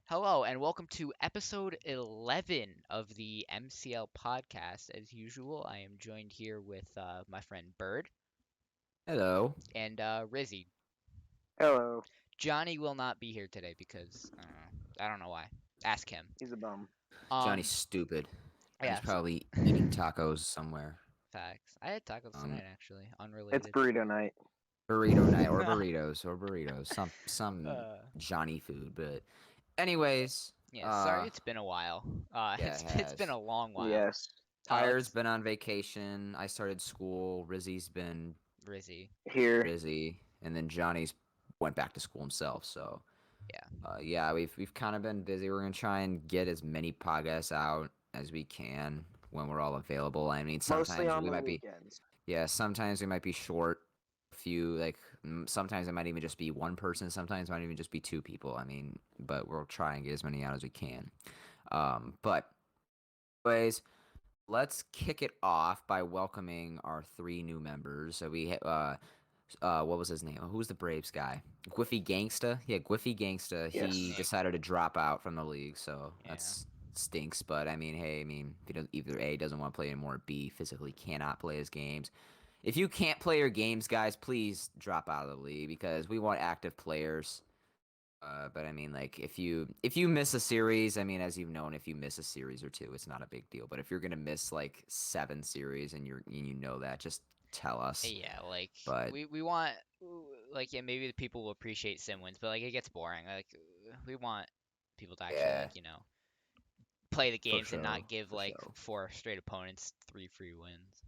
Hello, and welcome to episode 11 of the MCL Podcast. As usual, I am joined here with my friend Bird Hello. and Rizzy. Hello. Johnny will not be here today because I don't know why. Ask him. He's a bum. Johnny's Um, stupid. He's yeah, probably eating tacos somewhere. facts. I had tacos Um, tonight, actually, It's unrelated. burrito night. burrito night or burritos. Some uh, Johnny food. But anyways, yeah, sorry, it's been a while. yeah, It's been it has. a long while. Yes. Tyre's been on vacation. I started school. Rizzy's been Rizzy. Here. busy, and then Johnny's went back to school himself. So Yeah. yeah, we've kind of been busy. We're gonna try and get as many podcasts out as we can when we're all available. I mean, Mostly sometimes on we the might be. weekends. Yeah, sometimes we might be short a few, sometimes it might even just be one person, sometimes it might even just be two people. I mean, but we'll try and get as many out as we can. But anyways, let's kick it off by welcoming our three new members. So what was his name? Who's the Braves guy? Gwiffy Gangsta? Yeah, Gwiffy Gangsta. He Yes. Yeah. decided to drop out from the league, so Yeah. that's stinks. But I mean, hey, if he doesn't, either A doesn't want to play anymore, B physically cannot play his games. If you can't play your games, guys, please drop out of the league because we want active players. But I mean, like if you miss a series, I mean, as you've known, if you miss a series or two, it's not a big deal. But if you're gonna miss like 7 series and you know that, just tell us. Yeah, like But we want like yeah, maybe the people will appreciate sim wins, but like it gets boring. Like we want people to actually yeah, like, play the for games and sure, not give for like sure. four straight opponents three free wins.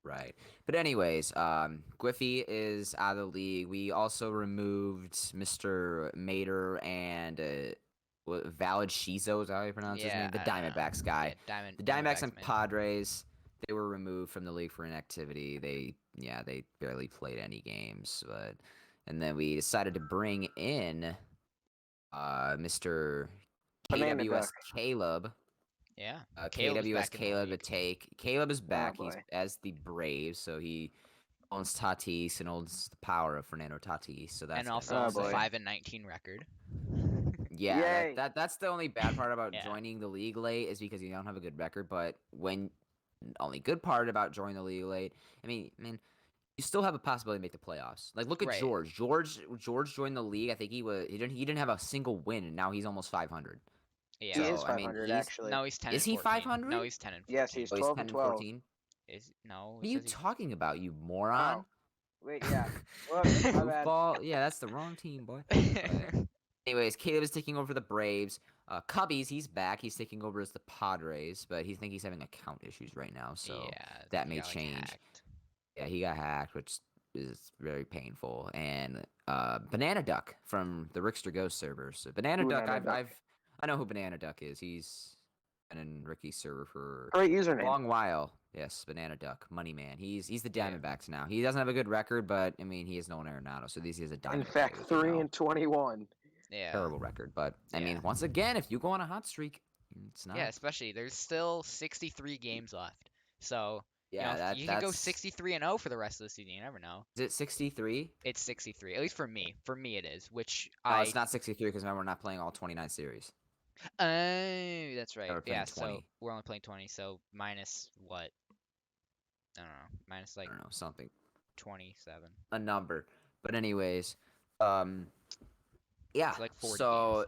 Right. But anyways, Gwiffy is out of the league. We also removed Mr. Mater and Valid Shizo, is that how you pronounce his Yeah, name? The I don't know. Diamondbacks guy. Yeah, Diamond The Diamondbacks Diamondbacks and mid. Padres, they were removed from the league for inactivity. They barely played any games, and then we decided to bring in Mr. Banana KWS duck. Caleb. Yeah. Caleb's KWS back in the Caleb to league. take. Caleb is back. He's boy. as the Braves, so he owns Tatis and owns the power of Fernando Tatis. So that's And gonna also be owns a boy. exciting. 5-19 record. Yeah, Yay. that's the only bad part about Yeah. joining the league late is because you don't have a good record. But when only good part about joining the league late, I mean, you still have a possibility to make the playoffs. Like look at Right. George. George joined the league. I think he didn't have a single win, and now he's almost 500. Yeah. He So is I mean, 500 he's actually. No, he's 10 is and he 14. 500? No, he's 10 and 14. Yes, he's Oh, he's 12 10 and and 12. 14. Is no, What it are you says he talking about, you moron? Oh. Wait, yeah. Whoops, my bad. Goofball. Yeah, that's the wrong team, boy. Anyways, Caleb is taking over the Braves. Cubbies, he's back. He's taking over as the Padres, but he think he's having account issues right now, so Yeah, that he may got, like, change. hacked. Yeah, he got hacked, which is very painful. And Banana Duck from the Rickster Ghost server. So Banana Duck, Banana Duck. I know who Banana Duck is. He's been in Ricky's server for Great a username. long while. Yes, Banana Duck, Money Man. He's the Yeah. Diamondbacks now. He doesn't have a good record, but I mean he is no Arenado, so he has a Diamondback. In fact, 3 and 21. Yeah. Terrible record, but I Yeah. mean, once again, if you go on a hot streak, it's not. Yeah, especially there's still 63 games left. So, Yeah, you can go that's 63-0 for the rest of the season. You never know. Is it 63? It's 63, at least for me. For me, it is. Which No, it's not 63 because remember we're not playing all 29 series. Oh, that's right. we're playing Yeah, 20. so we're only playing 20. So minus what? I don't know. Minus I like don't know, something, 27. a number. But anyways, yeah. It's like 40 So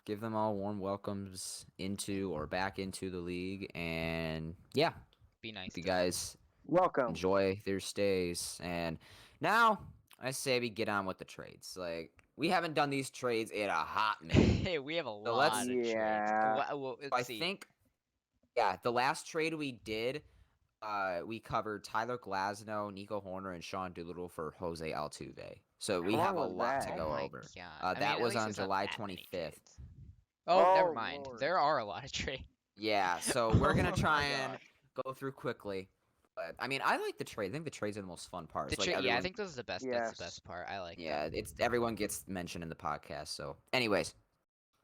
give them all warm welcomes into or back into the league, and yeah, Be nice. if you to them. guys Welcome. enjoy their stays. And now I say we get on with the trades. Like we haven't done these trades in a hot minute. Hey, we have a So lot let's- of trades. Yeah. Well, let's I see. think, yeah, the last trade we did, we covered Tyler Glasnow, Nico Horner, and Sean Doolittle for Jose Altuve. So we How have a long was lot that? to Oh go my over. God. I That mean, at was least on it's not July that many 25th. trades. Oh, never Oh, mind. Lord. There are a lot of trades. Yeah, so we're Oh gonna my try and gosh. go through quickly. But I mean, I like the trade. I think the trades are the most fun parts. The Like yeah, I everyone, think this is the best. Yes. That's the best part. I like yeah, that. it's everyone gets mentioned in the podcast. So, anyways,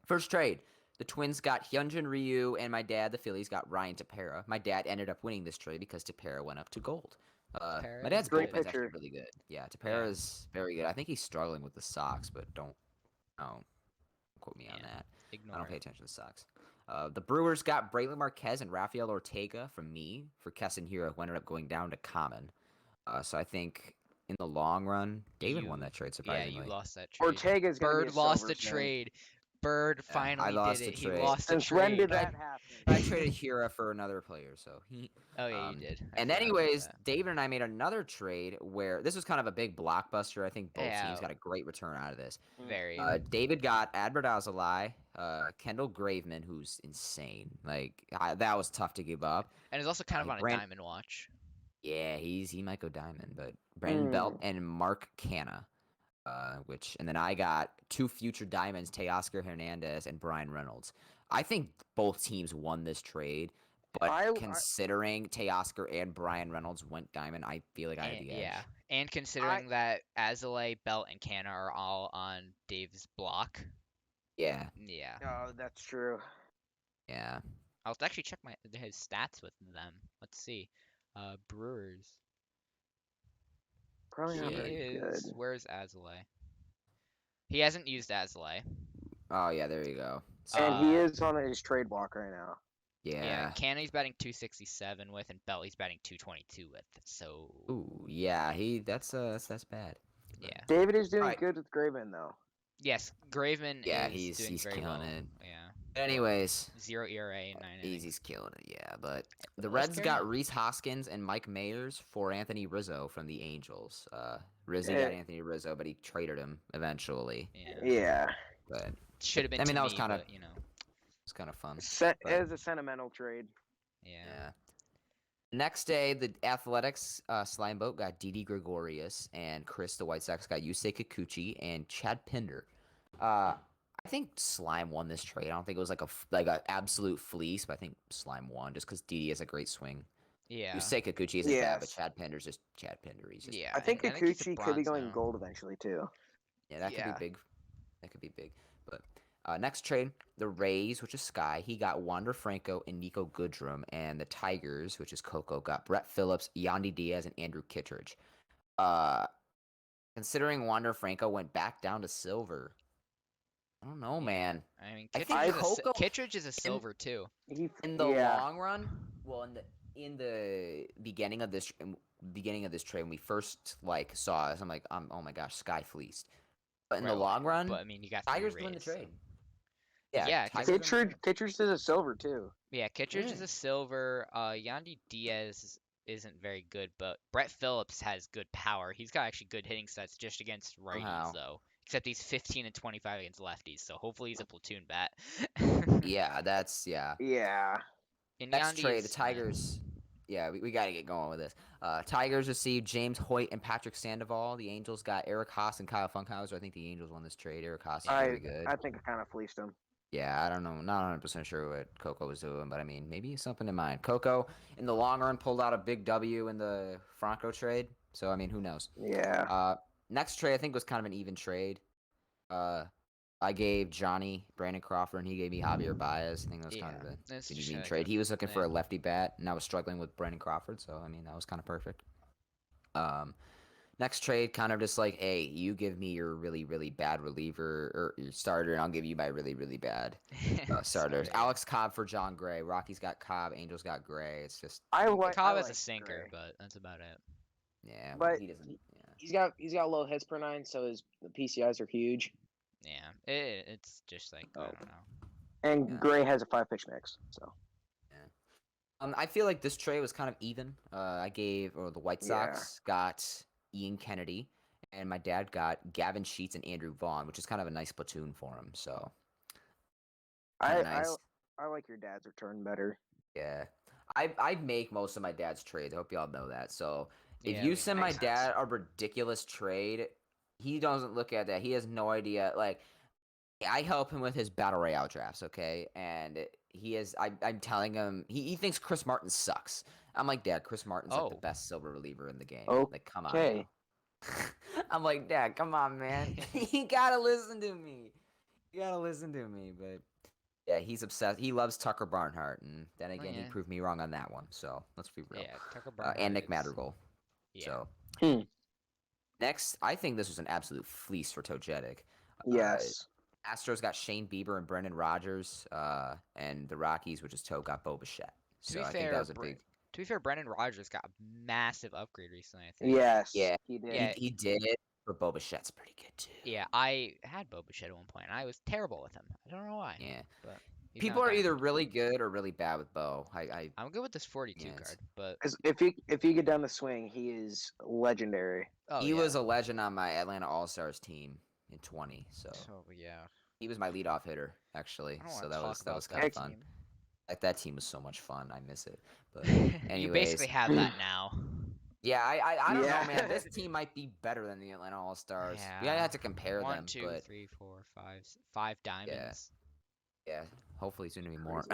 first trade. The Twins got Hyunjin Ryu, and my dad, the Phillies, got Ryan Tepera. My dad ended up winning this trade because Tepera went up to gold. Tepera My dad's is Great bullpen's actually pitcher. really good. Yeah, Yeah. Tepera is very good. I think he's struggling with the Sox, but don't quote me on Yeah, that. I ignore don't pay it. attention to the Sox. The Brewers got Braylon Marquez and Rafael Ortega from me for Keston Hero, who ended up going down to common. So I think in the long run, David won You, that trade, yeah, you surprisingly. lost that trade. Ortega's gonna be Bird a lost silver the soon. trade. Bird Yeah, I finally did lost the it. He trade. lost the Since when did trade. that happen? I traded Hira for another player, so he. Oh yeah, you did. I And forgot about anyways, that. David and I made another trade where this was kind of a big blockbuster. I think both Yeah, teams got a great return out of this. very. David got Adbert Azalai, Kendall Graveman, who's insane. Like that was tough to give up. And it's also kind of on a Brand, diamond watch. yeah, he might go diamond, but Brandon Belt and Mark Canna. And then I got 2 future diamonds, Teoscar Hernandez and Brian Reynolds. I think both teams won this trade, but considering Teoscar and Brian Reynolds went diamond, I feel like I had the edge. Yeah, and considering that Azalea, Belt, and Canna are all on Dave's block. Yeah. Yeah. Oh, that's true. Yeah. I'll actually check his stats with them. Let's see. Brewers. Probably not He very good. is. Where's Azalea? He hasn't used Azalea. Oh yeah, there you go. And he is on his trade block right now. Yeah. Canna he's batting 267 with, and Belt he's batting 222 with. So. Ooh, yeah. That's bad. Yeah. David is doing good with Graven though. Yes, Graveman he's doing very killing well. it. Yeah. Anyways, 0 ERA, 9 innings. he's killing it. Yeah, but the Let's Reds carry got on. Reese Hoskins and Mike Mayers for Anthony Rizzo from the Angels. Rizzo Yeah. got Anthony Rizzo, but he traded him eventually. Yeah. But should have been. I mean, to that was me, kind of but, it's kind of fun. It was a sentimental trade. Yeah. Next day, the Athletics slime boat got Didi Gregorius, and Chris, the White Sox, got Yusei Kikuchi and Chad Pinder. I think Slime won this trade. I don't think it was like a absolute fleece, but I think Slime won just because Didi has a great swing. Yeah. Yusei Kikuchi isn't bad, but Chad Pinder's just Chad Pinder. He's just, Yeah. I think he's a Kikuchi could be bronze going now. gold eventually too. yeah, that could be big. That could be big. But next trade, the Rays, which is Sky, he got Wander Franco and Nico Goodrum, and the Tigers, which is Coco, got Brett Phillips, Yandy Diaz, and Andrew Kittredge. Considering Wander Franco went back down to silver, I don't know, man. I mean, I think Kittredge is a silver too. In the long run, well, in the beginning of this trade, when we first saw this, I'm like, oh my gosh, Sky fleeced. But in the long run, but I mean, you got Tigers Rays, win the trade. So. Yeah, Kittredge is a silver too. Yeah, Kittredge is a silver. Yandy Diaz isn't very good, but Brett Phillips has good power. He's got actually good hitting stats just against righties though. Except he's 15 and 25 against lefties, so hopefully he's a platoon bat. Yeah. And Next Yandy trade, the Tigers. Yeah, we got to get going with this. Tigers received James Hoyt and Patrick Sandoval. The Angels got Eric Haas and Kyle Funkhauser. I think the Angels won this trade. Eric Haas is very good. I think I kind of fleeced him. Yeah, I don't know. Not 100% sure what Coco was doing, but I mean, maybe something in mind. Coco, in the long run, pulled out a big W in the Franco trade. So, I mean, who knows? Yeah. Next trade, I think, was kind of an even trade. I gave Johnny Brandon Crawford, and he gave me Javier Baez. I think that was kind of an even trade. He was looking for a lefty bat, and I was struggling with Brandon Crawford. So, I mean, that was kind of perfect. Next trade, kind of just like, hey, you give me your really, really bad reliever or your starter, and I'll give you my really, really bad starters. Alex Cobb for John Gray. Rockies got Cobb. Angels got Gray. It's just Cobb has a sinker, but that's about it. Yeah, but he doesn't. Yeah. He's got low hits per 9, so his PCIs are huge. Yeah, it's just like I don't know. And Gray has a 5-pitch mix, so. I feel like this trade was kind of even. The White Sox got Ian Kennedy, and my dad got Gavin Sheets and Andrew Vaughn, which is kind of a nice platoon for him. So, I like your dad's return better. Yeah, I make most of my dad's trades. I hope y'all know that. So, if you send my dad a ridiculous trade, he doesn't look at that. He has no idea. Like, I help him with his battle royale drafts, okay? And I'm telling him he thinks Chris Martin sucks. I'm like, Dad, Chris Martin's like the best silver reliever in the game. Like, come on. Okay. I'm like, Dad, come on, man. You gotta listen to me. But yeah, he's obsessed. He loves Tucker Barnhart, and then again, he proved me wrong on that one. So let's be real. Yeah, Tucker Barnhart and Nick Madrigal. Yeah. So next, I think this was an absolute fleece for Togetic. Yes. Astros got Shane Bieber and Brendan Rodgers, and the Rockies, which is got Bo Bichette. So I think that was a big. To be fair, Brendan Rodgers got a massive upgrade recently, I think. Yes. Yeah, he did. Yeah. He did. But Bo Bichette's pretty good too. Yeah, I had Bo Bichette at one point, and I was terrible with him. I don't know why. Yeah. But People are either really good or really bad with Bo. I'm good with this 42 card, but if you get down the swing, he is legendary. He was a legend on my Atlanta All-Stars team in 20. So yeah, he was my leadoff hitter actually. So that was kind of fun. That team was so much fun. I miss it. But anyways, you basically have that now. Yeah, I don't know, man. This team might be better than the Atlanta All-Stars. Yeah. We have to compare them. 1, 2, but 3, 4, 5 diamonds. Yeah. Hopefully soon to be more.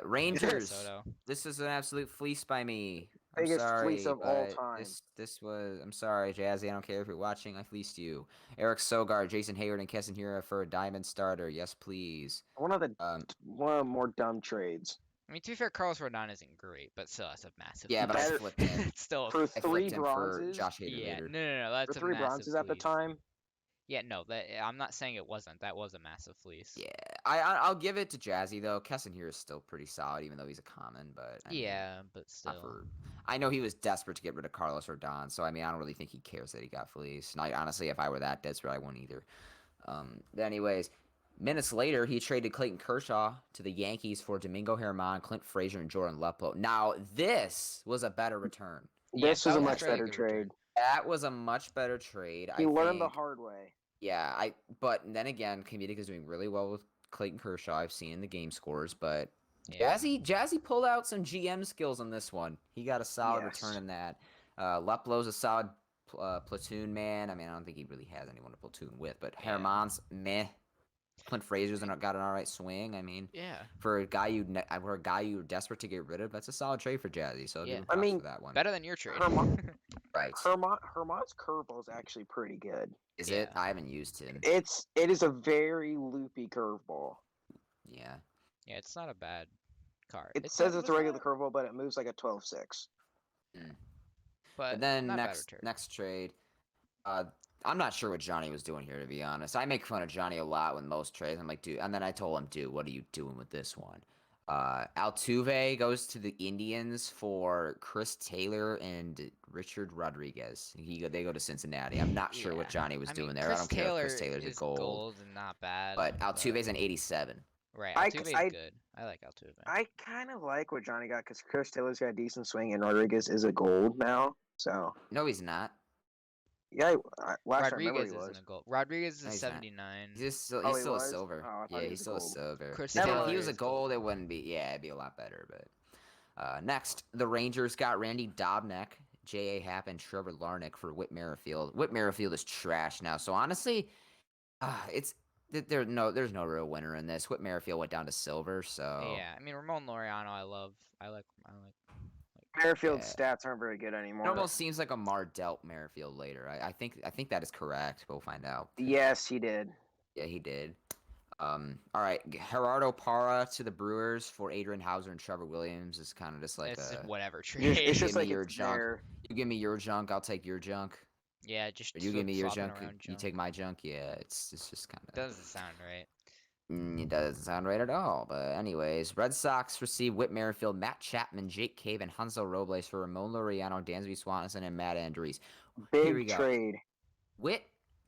Rangers. This is an absolute fleece by me. I'm biggest sorry, fleece of all time. This was. I'm sorry, Jazzy. I don't care if you're watching. I fleeced you. Eric Sogard, Jason Hayward, and Keston Hira for a diamond starter. Yes, please. One of the more dumb trades. I mean, to be fair, Carlos Rodon isn't great, but still, that's a massive. Yeah, but I flipped him. It's still for 3 bronzes. For Josh Hader yeah, later. no, that's for 3 bronzes at the time. Yeah, no, I'm not saying it wasn't. That was a massive fleece. Yeah, I'll give it to Jazzy though. Keston here is still pretty solid, even though he's a common. But I mean, but still, I know he was desperate to get rid of Carlos Rodon, so I mean, I don't really think he cares that he got fleeced. And honestly, if I were that desperate, I wouldn't either. But anyways, minutes later, he traded Clayton Kershaw to the Yankees for Domingo Germán, Clint Frazier, and Jordan Luplow. Now, this was a better return. This was a much better trade. That was a much better trade. He learned the hard way. Yeah, but then again, Comedic is doing really well with Clayton Kershaw. I've seen in the game scores, but Jazzy pulled out some GM skills on this one. He got a solid return in that. Luplow's a solid platoon man. I mean, I don't think he really has anyone to platoon with, but Germán's meh. Clint Frazier's got an all right swing. I mean, for a guy you're desperate to get rid of, that's a solid trade for Jazzy. So I mean, for that one. Better than your trade. Right. Germán's curveball is actually pretty good. Is it? I haven't used him. It is a very loopy curveball. Yeah. Yeah, it's not a bad card. It says it's a regular curveball, but it moves like a 12-6. But then next trade, I'm not sure what Johnny was doing here, to be honest. I make fun of Johnny a lot with most trades. I'm like, dude, and then I told him, dude, what are you doing with this one? Altuve goes to the Indians for Chris Taylor and Richard Rodriguez. They go to Cincinnati. I'm not sure what Johnny was doing there. I don't care if Chris Taylor's a gold and not bad. But Altuve's an 87. Right, Altuve's good. I like Altuve. I kind of like what Johnny got because Chris Taylor's got a decent swing and Rodriguez is a gold now. So no, he's not. Yeah, Rodriguez isn't a gold. Rodriguez is a 79. He's still a silver. He's still a silver. If he was a gold, it wouldn't be. Yeah, it'd be a lot better. But next, the Rangers got Randy Dobnak, J.A. Happ, and Trevor Larnach for Whit Merrifield. Whit Merrifield is trash now. So honestly, there's no real winner in this. Whit Merrifield went down to silver. So yeah, I mean Ramon Laureano, I like. Merrifield's stats aren't very good anymore. It almost seems like Amar dealt Merrifield later. I think that is correct. We'll find out. Yes, he did. Yeah, he did. All right, Gerardo Parra to the Brewers for Adrian Hauser and Trevor Williams is kind of just like whatever trade. It's just like your junk. You give me your junk, I'll take your junk. Yeah, just. Or you give me your junk, you take my junk. Yeah, it's just kind of. Doesn't sound right. It doesn't sound right at all. But anyways, Red Sox receive Whit Merrifield, Matt Chapman, Jake Cave, and Hansel Robles for Ramon Laureano, Dansby Swanson, and Matt Andrees. Big trade. Whit,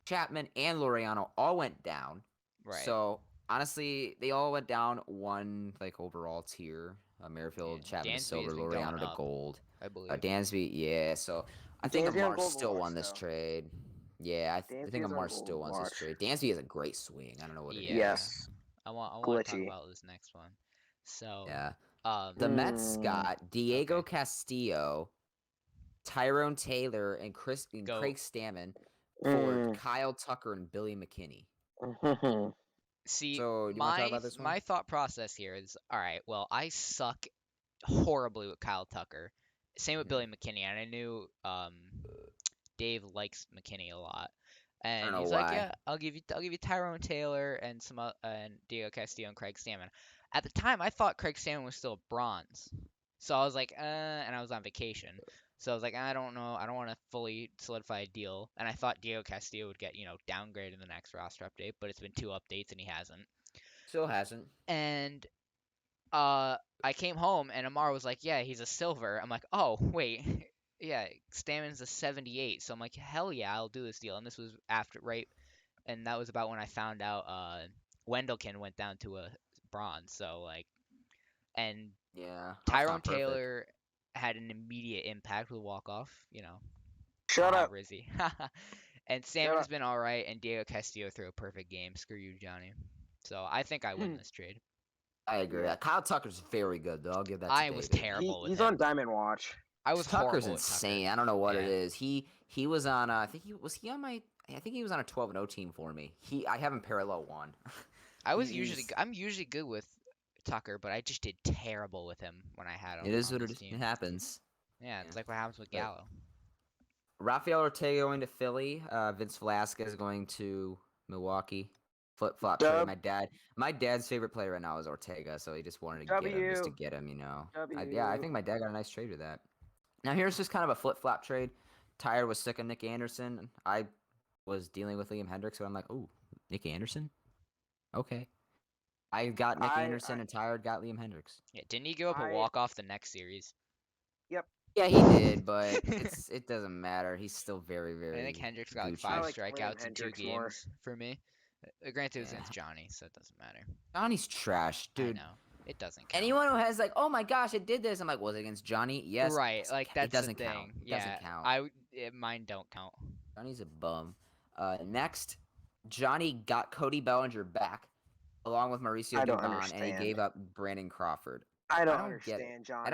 Chapman, and Laureano all went down. Right. So honestly, they all went down one overall tier. Merrifield, Chapman to silver, Laureano to gold. I believe. Dansby, yeah. So I think Amar still won this trade. Yeah, I think Amar still wants this trade. Dansby has a great swing. I don't know what it is. Yes. I want to talk about this next one. So yeah, the Mets got Diego Castillo, Tyrone Taylor, and Craig Stammen for Kyle Tucker and Billy McKinney. See, so you want to talk about this one? My thought process here is, all right, well, I suck horribly with Kyle Tucker. Same with Billy McKinney, and I knew Dave likes McKinney a lot, and he's like, "Yeah, I'll give you Tyrone Taylor and and Diego Castillo and Craig Stammen." At the time, I thought Craig Stammen was still bronze, so I was like, and I was on vacation. So I was like, I don't know. I don't want to fully solidify a deal. And I thought Diego Castillo would get, downgraded in the next roster update, but it's been 2 updates and he hasn't. Still hasn't. And I came home and Amar was like, yeah, he's a silver. I'm like, oh, wait. Yeah, Stammen's a 78. So I'm like, hell yeah, I'll do this deal. And this was after, right? And that was about when I found out Wendelkin went down to a bronze. So, like, and Yeah, that's Tyrone not perfect. Taylor had an immediate impact with walk-off, Shut haha, up. Rizzy. And Shut Stammen's up. been all right, and Diego Castillo threw a perfect game. Screw you, Johnny. So I think I win this trade. I agree. Yeah. Kyle Tucker's very good, though. I'll give that to I was David. terrible with He's him. on Diamond Watch. I was Tucker's horrible with insane. Tucker. I don't know what it Yeah. is. He was on. I think he on my. I think he was on a 12-0 team for me. I have him parallel 1. I'm usually good with Tucker, but I just did terrible with him when I had him It is on what it this is. team. It happens. Yeah, it's like what happens with But Gallo. Rafael Ortega going to Philly. Vince Velasquez going to Milwaukee. Flip flop trade. Dub. My dad's favorite player right now is Ortega, so he just wanted to get him just to W. get him. W. I think my dad got a nice trade with that. Now here's just kind of a flip flop trade. Tyler was sick of Nick Anderson. I was dealing with Liam Hendricks, so I'm like, ooh, Nick Anderson? Okay. I got Nick Anderson, and Tyler got Liam Hendricks. Yeah, didn't he go up a walk-off the next series? Yep. Yeah, he did, but it doesn't matter. He's still very, very. I think Hendricks got like Gucci. 5 like Liam strikeouts in 2 Hendricks games more. for me. Granted, it was Yeah. against Johnny, so it doesn't matter. Johnny's trash, dude. I know. It doesn't count. Anyone who has like, oh my gosh, it did this. I'm like, was it against Johnny? Yes. Right, like that's it doesn't the thing. count. It Yeah, doesn't count. mine don't count. Johnny's a bum. Next, Johnny got Cody Bellinger back, along with Mauricio Dubon, and he gave up Brandon Crawford. I don't get it. understand, Johnny.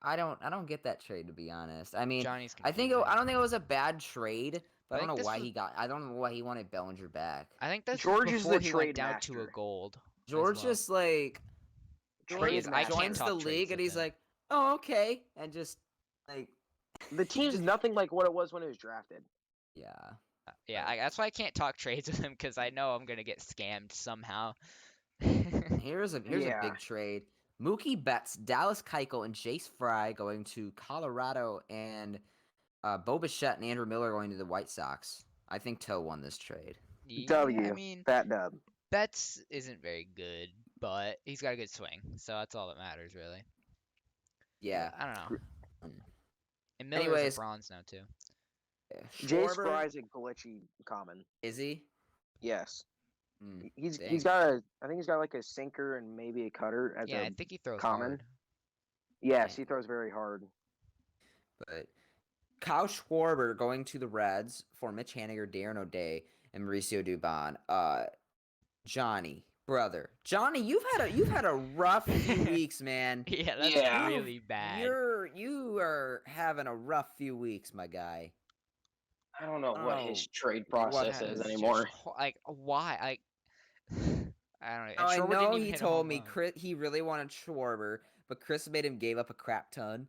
I don't get that trade, to be honest. I mean, Johnny's I don't think it was a bad trade, but I don't know why I don't know why he wanted Bellinger back. I think that's George is before the he went trade down master. to a gold. George just like Trade I can't joins talk the trades league and with he's him. like, oh okay, and just like the team's nothing like what it was when it was drafted. yeah. Yeah, that's why I can't talk trades with him because I know I'm gonna get scammed somehow. Here's a big trade. Mookie Betts, Dallas Keuchel, and Jace Fry going to Colorado, and Bo Bichette and Andrew Miller going to the White Sox. I think Toe won this trade. Yeah, I mean, Fat dub. Betts isn't very good, but he's got a good swing, so that's all that matters, really. Yeah. I don't know. And Miller's a bronze now, too. Jace Fry's a glitchy common. Is he? Yes. Mm, he's got I think he's got like a sinker and maybe a cutter as I think he throws common. hard. Yes, he throws very hard. But Kyle Schwarber going to the Reds for Mitch Haniger, Darren O'Day, and Mauricio Dubon. Johnny, brother, Johnny, you've had a rough few weeks, man. Yeah, that's really bad. You are having a rough few weeks, my guy. I don't know what his trade process is anymore. Like why? I don't know. I know he told me he really wanted Schwarber, but Chris made him give up a crap ton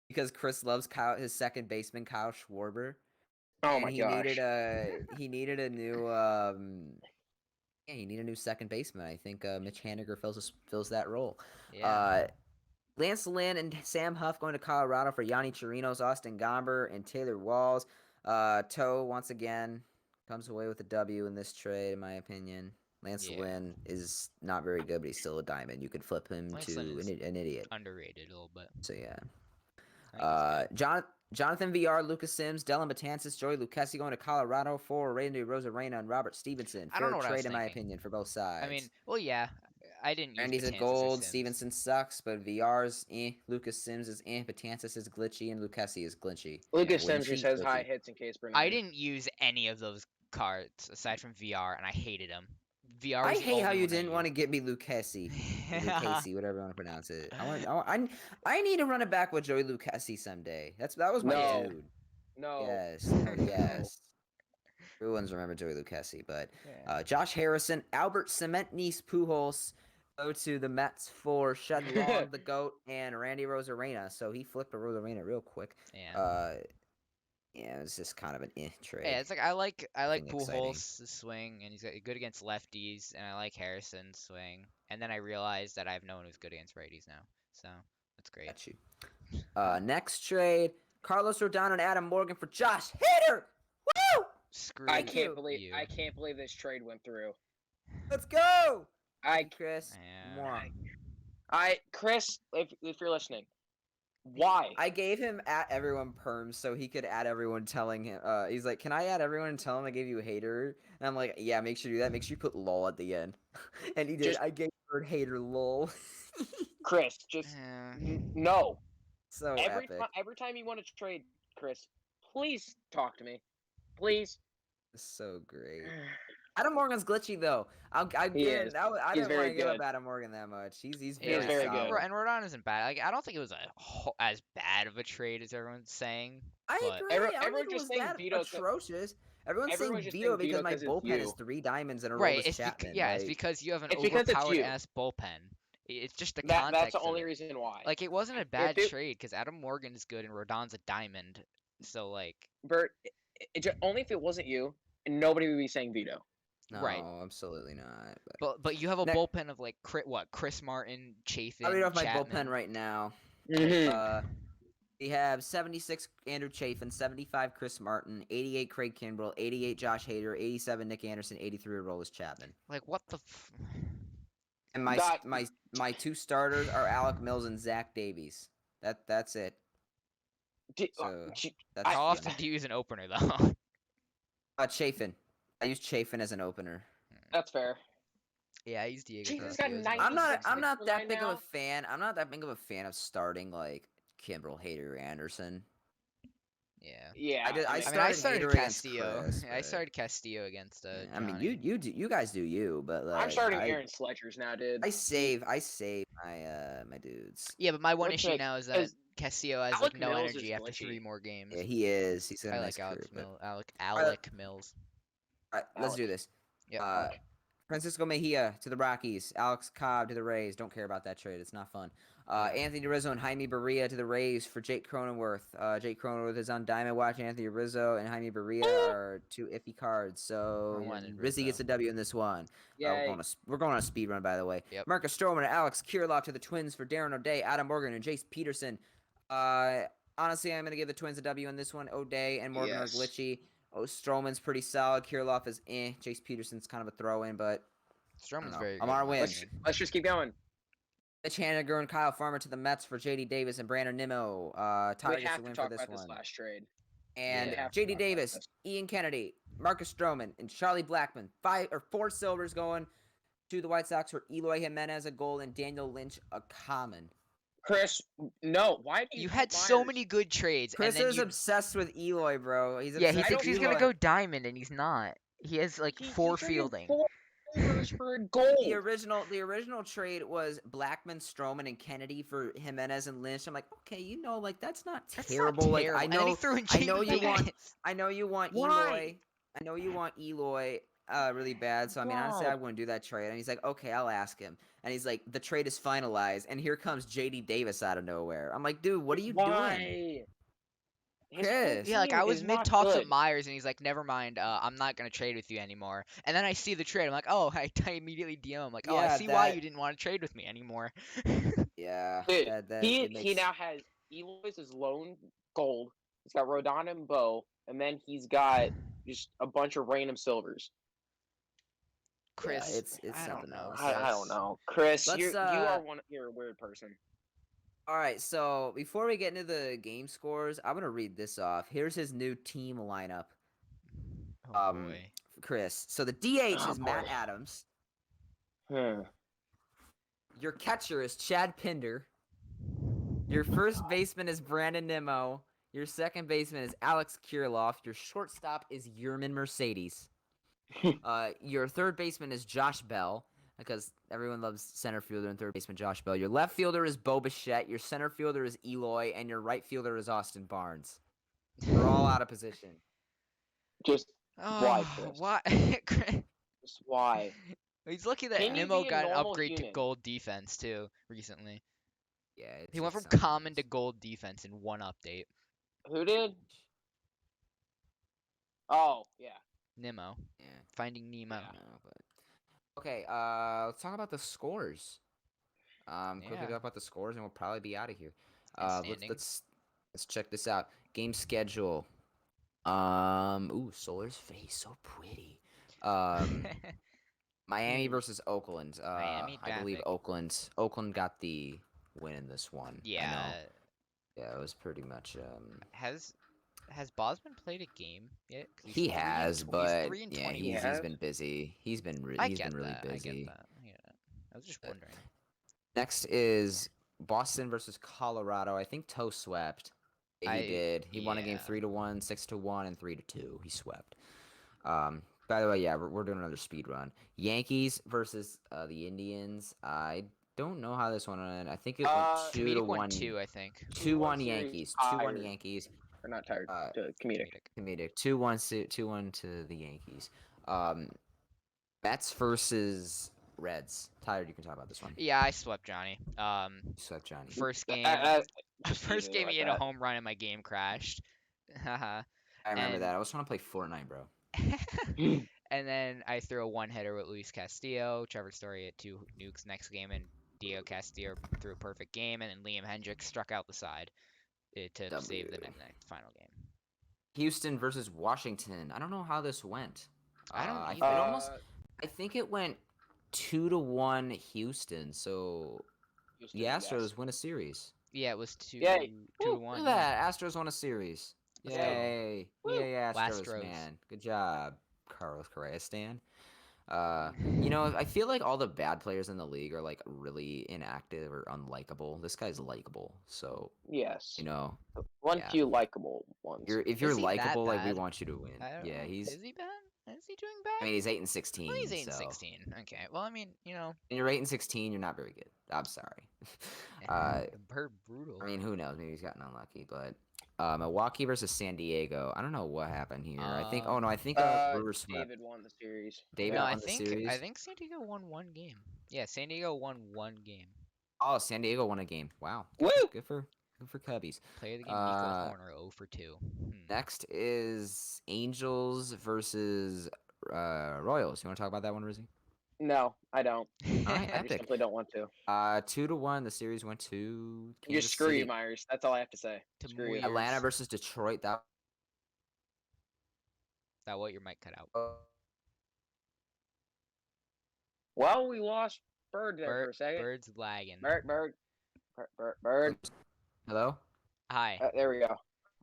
because Chris loves his second baseman Kyle Schwarber. Oh my gosh! He needed a new he needed a new second baseman. I think Mitch Haniger fills that role. Yeah. Lance Lynn and Sam Huff going to Colorado for Yanni Chirinos, Austin Gomber, and Taylor Walls. Toe once again comes away with a W in this trade, in my opinion. Lance Lynn is not very good, but he's still a diamond. You could flip him to an idiot. Underrated a little bit. So yeah. Jonathan VR, Lucas Sims, Dylan Betances, Joey Lucchesi going to Colorado for Randy Rosarena and Robert Stevenson. I don't know what trade, I was in my thinking. opinion, for both sides. I mean, well, yeah. I didn't use Randy's a gold, Stevenson sucks, but VR's Lucas Sims is Betances is glitchy, and Lucchesi is glitchy. Lucas Sims just has high hits in case Bernard. I didn't use any of those cards aside from VR, and I hated them. VR. I hate how you didn't want to get me Lucchesi. Lucchesi, whatever you want to pronounce it. I need to run it back with Joey Lucchesi someday. That was my dude. No. Yes. Everyone's remember Joey Lucchesi, but Josh Harrison, Albert Cementnis Pujols go to the Mets for Shed Long, the GOAT, and Randy Rosarena. So he flipped a Rosarena real quick. Yeah. It's just kind of an trade. Yeah, it's like I like Pujols' swing, and he's good against lefties, and I like Harrison's swing. And then I realized that I have no one who's good against righties now. So that's great. Got you. Next trade. Carlos Rodon and Adam Morgan for Josh Hader. Woo! Screw I Thank can't you. believe you. I can't believe this trade went through. Let's go. I Chris. Yeah. Mwah. Chris, if you're listening, why? I gave him at everyone perms so he could add everyone telling him. He's like, "Can I add everyone and tell him I gave you a hater?" And I'm like, "Yeah, make sure you do that. Make sure you put lol at the end." And he did. Just- I gave the word hater lol. Chris, just Yeah. no. So Every epic. time every time you want to trade, Chris, please talk to me. Please. So great. Adam Morgan's glitchy though. I He didn't. is. I He's didn't want very to give up good. Adam Morgan that much. He's He is very very solid. good. And Rodon isn't bad. Like, I don't think it was as bad of a trade as everyone's saying. I but agree. I don't everyone think it just was saying that Vito. atrocious. Everyone's saying Everyone's just Vito saying because Vito my 'cause it's bullpen is you. 3 diamonds in a row Right. with It's Chapman. it's because you have an It's because it's overpowered you. ass bullpen. It's just the That's context the of only it. reason why. Like, it wasn't a bad it- trade because Adam Morgan is good and Rodon's a diamond. So, like, Bert, only if it wasn't you, and nobody would be saying Vito. No, right. absolutely not. But you have a Next- bullpen of like Chris Martin, Chafin, I'll read off my Chapman. bullpen right now. Mm-hmm. We have 76 Andrew Chafin, 75 Chris Martin, 88 Craig Kimbrell, 88 Josh Hader, 87 Nick Anderson, 83 Aroldis Chapman. Like, what the? And That- my 2 starters are Alec Mills and Zach Davies. That's it. So that's How fun. often do you use an opener though? Chafin. I use Chafin as an opener. That's fair. Yeah, I use Diego. Jesus got Castillo as 90 an I'm not Six I'm not for that right big of now? a fan. I'm not that big of a fan of starting like Kimbrell, Hader, Anderson. Yeah. Yeah. I I started started Hader against Castillo. Chris, I but- started Castillo against I mean, Johnny. you guys do you, but like I'm starting Aaron Sledgers now, dude. I save my dudes. Yeah, but my one Which issue makes- now is that is- Castillo has Alec like no Mills is energy after glitchy. 3 more games. Yeah, he is. He's got a I nice like Alex career, Mills. Alec Mills. All right, let's do Alex. this. Yeah. Francisco Mejia to the Rockies. Alex Cobb to the Rays. Don't care about that trade. It's not fun. Anthony Rizzo and Jaime Barria to the Rays for Jake Cronenworth. Jake Cronenworth is on Diamond Watch. Anthony Rizzo and Jaime Barria are 2 iffy cards. So I wanted Rizzy gets Rizzo. a W in this one. Yay. We're going on a speed run, by the way. Yep. Marcus Stroman and Alex Kirilloff to the Twins for Darren O'Day, Adam Morgan, and Jace Peterson. Honestly, I'm going to give the Twins a W in this one. O'Day and Morgan Yes. are glitchy. Stroman's pretty solid. Kirilloff is eh. Jace Peterson's kind of a throw-in, but Stroman's know. very good. I'm on a in my win. opinion. Let's just keep going. Mitch Haniger and Kyle Farmer to the Mets for J.D. Davis and Brandon Nimmo. Tyler We gets have the to win talk for this about one. this last trade. And We have to J.D. talk about Davis, this. Ian Kennedy, Marcus Stroman, and Charlie Blackmon. 4 silvers going to the White Sox for Eloy Jimenez a gold and Daniel Lynch a common. Chris, no. Why do You put had so Myers? many good trades, Chris and then is you. obsessed with Eloy, bro. He's Yeah, obsessed he I thinks don't he's with gonna Eloy. go diamond, and he's not. He has like He 4 traded fielding. 4 silvers for a gold. The original trade was Blackman, Stroman, and Kennedy for Jimenez and Lynch. I'm like, okay, like that's not That's terrible. not Like terrible. I And then he know, threw in I know J.D. you want, Davis. I know you want Why? Eloy. I know you want Eloy really bad. So I mean, honestly, Why? I wouldn't do that trade. And he's like, okay, I'll ask him. And he's like, the trade is finalized. And here comes J.D. Davis out of nowhere. I'm like, dude, what are you doing? Why? His whole Chris. Yeah, like team I was is mid not talks good. with Myers, and he's like, "Never mind, I'm not gonna trade with you anymore." And then I see the trade, I'm like, "Oh," I immediately DM him like, "Oh, I Yeah, see why that- you didn't want to trade with me anymore." Yeah, Dude, that he it makes... now has Eloy's his lone gold. He's got Rodon and Bo, and then he's got just a bunch of random silvers. Chris, it's I don't something know. else. I don't know, Chris. Let's, You are you're a weird person. All right, so before we get into the game scores, I'm gonna read this off. Here's his new team lineup, Oh boy. Chris. So the DH is Matt boy. Adams. Hmm. Your catcher is Chad Pinder. Your first baseman is Brandon Nimmo. Your second baseman is Alex Kirilloff. Your shortstop is Yerman Mercedes. Your third baseman is Josh Bell, because everyone loves center fielder and third baseman Josh Bell. Your left fielder is Bo Bichette. Your center fielder is Eloy, and your right fielder is Austin Barnes. They're all out of position. Just Oh, Chris? why? just why? He's lucky that Can you Nimmo be a got an normal upgrade to human? gold defense too recently. Yeah, He went from something common to else. gold defense in one update. Who did? Oh yeah. Nimmo, Yeah, Finding Nemo. I know, but okay. Let's talk about the scores. Quickly Yeah. talk about the scores, and we'll probably be out of here. And Let's standings. Let's check this out. Game schedule. Ooh, Solar's face, so pretty. Um, Miami versus Oakland. Miami I believe traffic. Oakland got the win in this one. I know. Yeah. Yeah, it was pretty much. Has Bosman played a game yet? Because He has, he's but 3-21. He he's has. been busy. I He's been get really that. I get busy. that. Yeah. I was just Uh, wondering. Next is Boston versus Colorado. I think Toe swept. Yeah, he did. He won a game Yeah. 3-1, 6-1, and 3-2. He swept. By the way, yeah, we're doing another speed run. Yankees versus the Indians. I don't know how this one went. I think it went two to Comedic won one. 2, I think. 2-1 Series Yankees. 2-1 tired. Yankees. Or not tired. Uh, Comedic. Comedic. 2-1 2-1 to the Yankees. Mets versus Reds. Tyler, you can talk about this one. Yeah, I swept Johnny. You swept Johnny. First game. Just First easily game, like he hit a that. home run and my game crashed. Haha. I remember and that. I was trying to play Fortnite, bro. and then I threw a one-hitter with Luis Castillo. Trevor Story hit 2 nukes next game, and Diego Castillo threw a perfect game, and then Liam Hendricks struck out the side to save the next final game. Houston versus Washington. I don't know how this went. I don't I either. I think it went 2-1 Houston. So Houston, the Astros yes. win a series. Yeah, it was 2 Yay. 2-1. Look at that. Astros won a series. Let's go. Yay. Yay, Astros, Astros. man. Good job, Carlos Correa, Stan. I feel like all the bad players in the league are like really inactive or unlikable. This guy's likable, so Yes. yeah. Few likable ones. If you're Is he that likable, like we bad? want you to win. I don't Yeah, know. he's. Is he bad? Is he doing bad? I mean, he's 8-16. Well, he's 8 and so. 16. Okay. Well, I mean, And you're 8-16. You're not very good. I'm sorry. Bird brutal. I mean, who knows? Maybe he's gotten unlucky, but. Milwaukee versus San Diego. I don't know what happened here. I think. Oh no, I think Brewers swept. David won the series. David No, won the series. I think San Diego won 1 game. Yeah, San Diego won 1 game. Oh, San Diego won a game. Wow. Woo! Good for Cubbies. Player of the game, Nico Horner, 0 for 2. Next is Angels versus Royals. You want to talk about that one, Rizzy? No, I don't. All right, I epic. simply don't want to. 2-1. The series went to Kansas Screw City. you, Myers. That's all I have to say. Screw you. Atlanta versus Detroit. That what your mic cut out. Well, we lost Bird there for a second. Bird's lagging. Bird. Hello? Hi. There we go.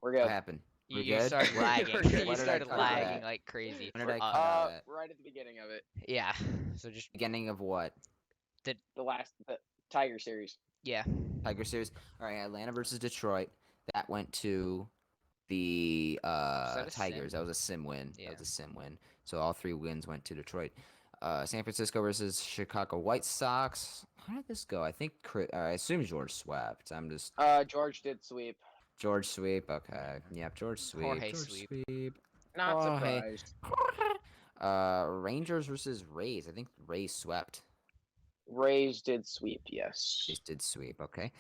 We're good. What happened? We're You good? started lagging. When did You I started cut lagging that? like crazy. When did I cut out at? Right at the beginning of it. Yeah. So just Beginning of what? The Tiger series. yeah. Tiger series. All right, Atlanta versus Detroit. That went to the that a Tigers. sim? That was a sim win. Yeah. That was a sim win. So all 3 wins went to Detroit. San Francisco versus Chicago White Sox. How did this go? I think I assume George swept. I'm just George did sweep. George sweep. Okay. Yep, George sweep. Jorge George sweep. Not Jorge. surprised. Rangers versus Rays. I think Rays swept. Rays did sweep, yes. Rays did sweep. Okay.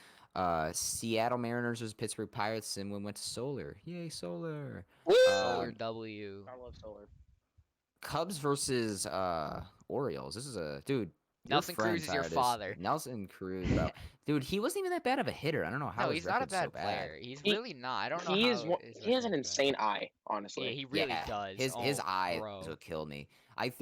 Seattle Mariners versus Pittsburgh Pirates. Sim win went to Solar. Yay, Solar. Woo! Solar W. I love Solar. Cubs versus Orioles. This is a dude. Nelson Cruz is your father. Nelson Cruz, bro. Dude, he wasn't even that bad of a hitter. I don't know how. No, his he's not a record's so bad player. He's He- really not. I don't know He how is. He has an insane eye, honestly. Yeah, he really Yeah, does. His eye bro. is what killed me. I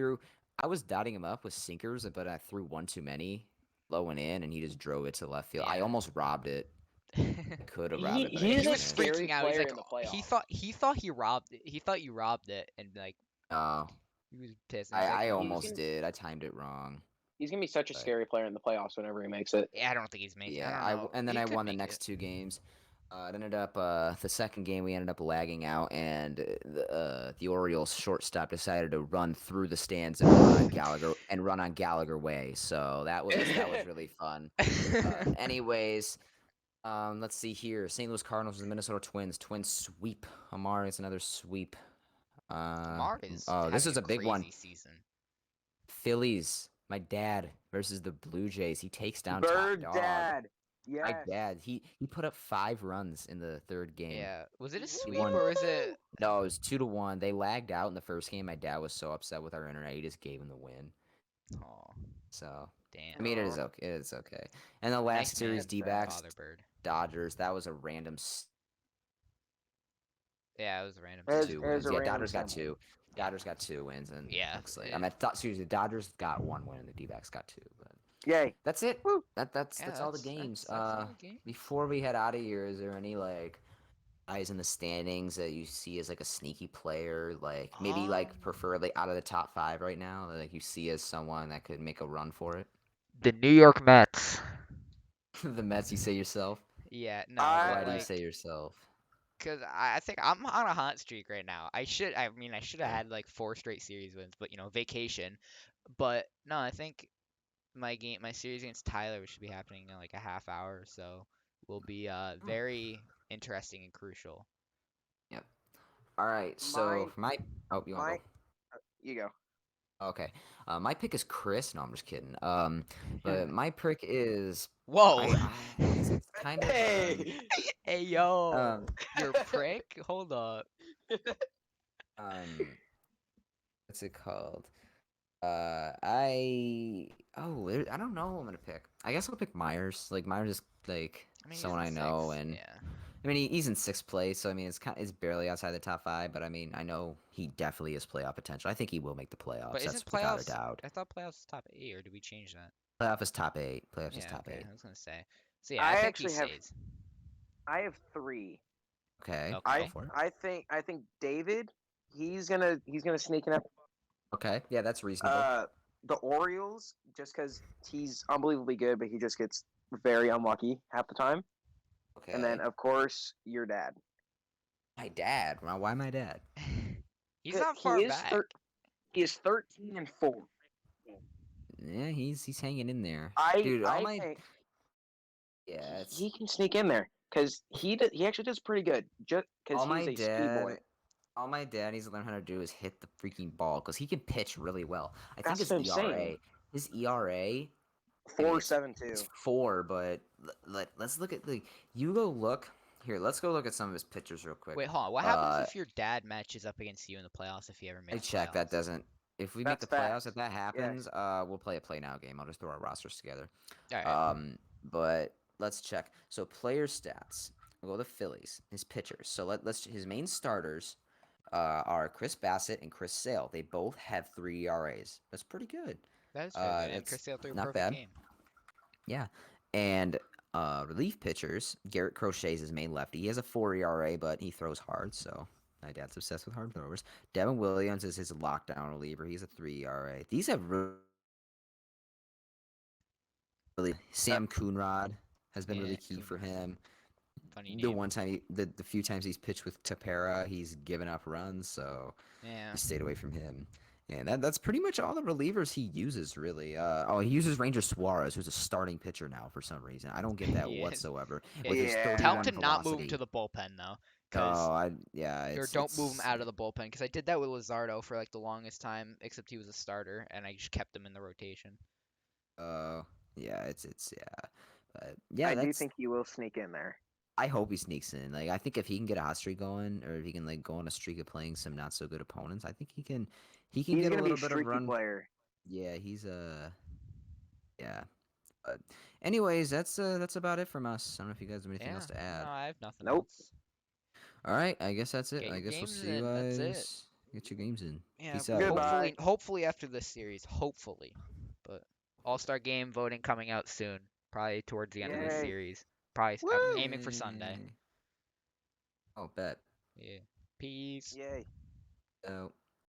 was dotting him up with sinkers, but I threw one too many, low and in, and he just drove it to left field. I Yeah. almost robbed it. I could have robbed it. But he I is He a was didn't. scary freaking out. He's player like, in the playoffs. he thought he robbed it. He thought you robbed it, and like Oh, he was pissed. And I he's like, almost gonna- did. I timed it wrong. He's gonna be such a But- scary player in the playoffs whenever he makes it. Yeah, I don't think he's making. Yeah, I don't know. and then He I could won the make next it. 2 games. It ended up the second game we ended up lagging out, and the Orioles shortstop decided to run through the stands and run on Gallagher Way. So that was really fun. Anyways, let's see here. St. Louis Cardinals and Minnesota Twins. Twins sweep. Amar is another sweep. Mark is this having is a big one. crazy season. Phillies. My dad versus the Blue Jays. He takes down Bird Top Dog. Dad. Yes. My dad, he put up 5 runs in the 3rd game. Yeah, was it a He sweep won. or was it? No, it was 2-1. They lagged out in the first game. My dad was so upset with our internet, he just gave him the win. Oh, So damn. I mean, it is okay. It is okay. And the last Thanks, man. series, D-backs, Father Bird. Dodgers. That was a random Yeah, it was a random As- Two sample. as wins. a Yeah, random Dodgers got sample. two. Dodgers got 2 wins, and Yeah. looks like I mean, seriously, the Dodgers got 1 win, and the D-backs got 2. But Yay. that's it. Woo. That's all the games. That's all the games. Before we head out of here, is there any like guys in the standings that you see as like a sneaky player, like maybe like preferably out of the top 5 right now, that like you see as someone that could make a run for it? The New York Mets. The Mets, you say yourself? Yeah, no, I- Why but do you like, say yourself? cause I think I'm on a hot streak right now. I should have had like 4 straight series wins, but vacation. But no, I think my series against Tyler, which should be happening in like a half hour or so, will be very interesting and crucial. Yep. All right. So for my you want to go? You go. Okay. My pick is Chris. No, I'm just kidding. But my pick is Whoa. it's kind of Hey. Hey yo, um you're a prick. Hold up. what's it called? I don't know who I'm gonna pick. I guess I'll pick Myers. Like Myers is like I mean, he's someone in I know, 6th, and yeah. I mean he's in 6th place, so I mean it's barely outside the top 5. But I mean I know he definitely has playoff potential. I think he will make the playoffs. But That's isn't without a playoffs? doubt. I thought playoffs is top 8, or did we change that? Playoff is top 8. Playoffs is Yeah, top okay. 8. I was gonna say. So yeah, I I think actually he have- stays. I have 3. Okay. Okay. Go for it. I think David, he's gonna sneak in up. Okay. Yeah, that's reasonable. The Orioles, just because he's unbelievably good, but he just gets very unlucky half the time. Okay. And then, of course, your dad. My dad. Why my dad? He's not far back. He is 13-4. Yeah, he's hanging in there. I Dude, think yeah, it's he can sneak in there because he actually does pretty good. Just because all my he's a speed boy. dad. All my dad needs to learn how to do is hit the freaking ball because he can pitch really well. I think That's his what I'm ERA, saying. his ERA, 4.72. it's 4. But let's look at you go look here. Let's go look at some of his pitchers real quick. Wait, hold on. What happens if your dad matches up against you in the playoffs if he ever I makes check that playoffs? doesn't. If we make That's the playoffs, facts. if that happens, we'll play a play now game. I'll just throw our rosters together. All right. But let's check. So player stats. We'll go to Phillies. His pitchers. So let's his main starters are Chris Bassett and Chris Sale. They both have 3 ERAs. That's pretty good. That is pretty good. And It's Chris Sale threw a not perfect bad. game. Yeah. And relief pitchers, Garrett Crochet is his main lefty. He has a 4 ERA, but he throws hard, so my dad's obsessed with hard throwers. Devin Williams is his lockdown reliever. He's a 3 ERA. These have really Sam Coonrod has been really key for him. Funny The name. one time, the few times he's pitched with Tapera, he's given up runs, so Yeah. he stayed away from him. And that's pretty much all the relievers he uses, really. He uses Ranger Suarez, who's a starting pitcher now for some reason. I don't get that Yeah. whatsoever. Yeah, With his Yeah. Tell him 31 to not move him velocity. to the bullpen though, Oh, or don't move him out of the bullpen. Because I did that with Luzardo for like the longest time, except he was a starter, and I just kept him in the rotation. Yeah, it's yeah. But yeah, I do that's. think he will sneak in there. I hope he sneaks in. Like, I think if he can get a hot streak going, or if he can like go on a streak of playing some not so good opponents, I think he can. He can He's get a gonna be little a bit of streaky run. player. Yeah, he's yeah. But anyways, that's about it from us. I don't know if you guys have anything Yeah. else to add. No, I have nothing Nope. else. All right, I guess that's it. Get I your guess we'll games see you in, that's guys. it. Get your games in. Yeah. Peace out. Goodbye. Hopefully after this series, hopefully. But All-Star game voting coming out soon, probably towards the end of this Yay. series. Probably Woo. I'm aiming for Sunday. Yay. Oh, bet. Yeah. Peace. Yay. So.